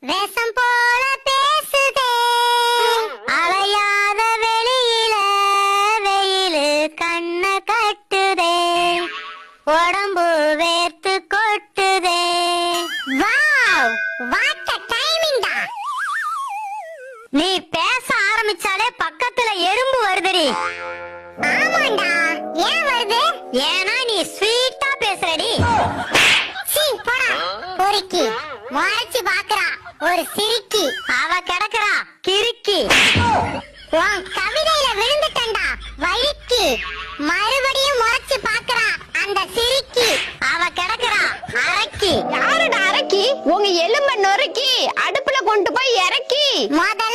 வேஷம் போல பேசுதே அலையாத வெளியில வெயிலு கண்ண கட்டுதே உடம்பு வேர்த்து கொட்டுதே. வாவ் வாட் a டைமிங் டா. நீ பேச ஆரம்பிச்சாலே பக்கத்துல எறும்பு வருதுடி. ஆமாண்டா, ஏன் வருது? ஏன்னா நீ ஸ்வீட்டா பேசுறடி. சீ போடா பொறுக்கி முறைச்சு பாக்குறா ஒரு சிரிக்கி. அவ கிடக்குறா கிறுக்கி. உன் கவிதையில விழுந்துட்டண்டா வழுக்கி. மறுபடியும் முறைச்சு பாக்குறா அந்த சிரிக்கி. அவ கிடக்குறா அரக்கி. யாருடா அரக்கி? உங்க எலும்ப நொறுக்கி அடுப்புல கொண்டு போய் இறக்கி. முதல்ல